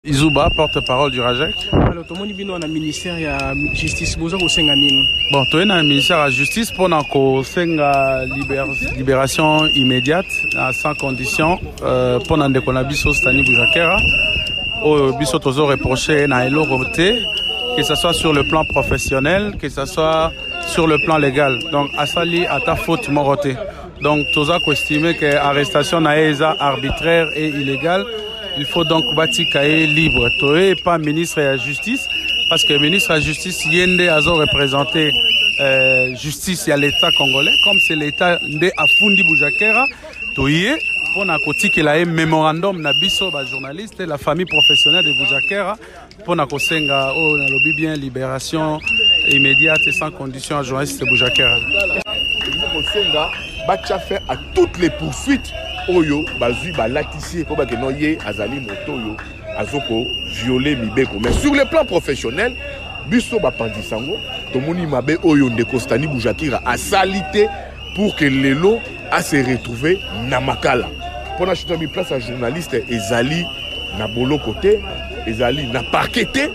Izuba, porte-parole du RAJEC. Alors, tout le monde est ministère de la justice. Bon, tu es dans le ministère de la justice pour la libération immédiate, sans condition, pour la déconnabiso Stani Boujakera. Au biso tozo reproché na elo roté, que ce soit sur le plan professionnel, que ce soit sur le plan légal. Donc, asali à ta faute moroté. Donc, toza ko estimer que l'arrestation na eza arbitraire et illégale. Il faut donc bâtir cahier libre. Toi pas ministre de la justice, parce que le ministre de la justice yende a représenté justice à l'État congolais, comme c'est l'État de Afundi Boujakera. Toi pour na koti qu'il a un mémorandum na biso ba journaliste la famille professionnelle de Boujakera pour na kosenga oh na lobby bien libération immédiate et sans condition à journaliste de Boujakera. Kosenga ba fait à toutes les poursuites. Oyo bazui ba latissier pour que noyer azali motoyo azoko violer mibeko mais sur le plan professionnel biso ba pandisango tomoni mabe oyo ndeko Stani Boujakera a salité pour que lelo a se retrouver na makala pour na chita mi place à journaliste ezali na bolo côté ezali na parqueté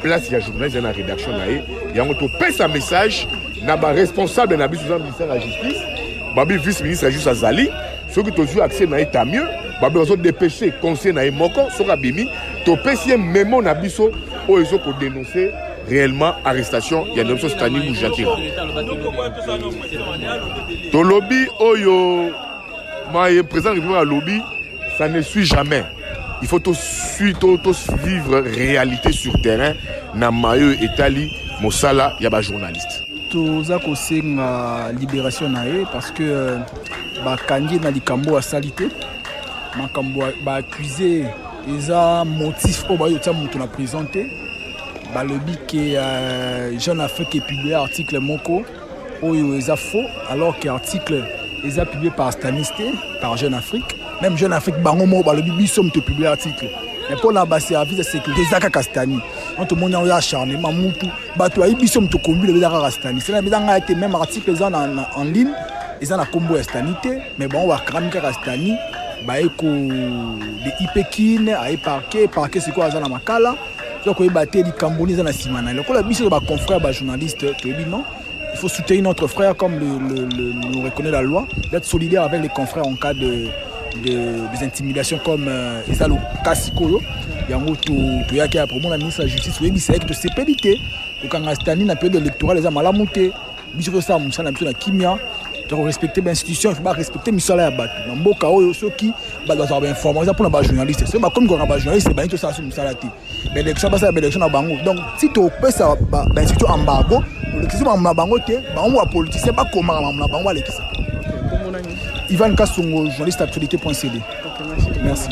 place ya journaliste na rédaction na e yango to pesa message na ba responsable na biso ministère de la justice babi vice ministre juste azali ceux qui ont eu accès à l'état mieux, ils ont dépêché conseil na moko soka bimi to pesi mémo na biso o ezo ko dénoncer réellement arrestation ya Nelson Stani Boujakera. To lobby oyo ma président de lobby ça ne suit jamais. Il faut tous vivre réalité sur terrain na mayo etali mosala ya ba journaliste. Toza ko senga libération nae parce que bakandi na likambo ya salité makambo ba accusé eza motif o ba yotia mutu na présenté ba lobi que Jeune Afrique est publié article moko oyo eza faux alors que article eza publié par Staniste par Jeune Afrique même Jeune Afrique bango mo ba lobi biso mutu publié article mais pour la base service de sécurité zaka Kastani on te montre ya acharnement mutu bato ayi biso mutu kombi le zaka Kastani c'est la bidanga été même article eza en ligne ils ont la combo estanité mais bon on va cramer Kastani ba eko de ipekin a parquet c'est quoi za na makala donc ko baté di Camboni za na simana le ko la biso ba confrère ba journaliste to bi non il faut soutenir notre frère comme le reconnaît la loi d'être solidaire avec les confrères en cas des intimidations comme Isalo Kassikolo yango to yaki a promo la ministre de la justice oui c'est que to CPDT to Kastani na période électorale les amalamuté biso ça musala biso na kimia donc respecter l'institution, il faut respecter misala ya bato. Na mboka oyo soki ba doit avoir information pour na journaliste. C'est comme quand ba journaliste c'est ba tout ça sur misala ti. Mais l'élection ba ça élection na bango. Donc si tu peux ça ba institution embargo, l'élection na bango te, ba on wa politicien ba comment na bango alekisa. Ivan Kasongo journaliste actualité.cd. Merci.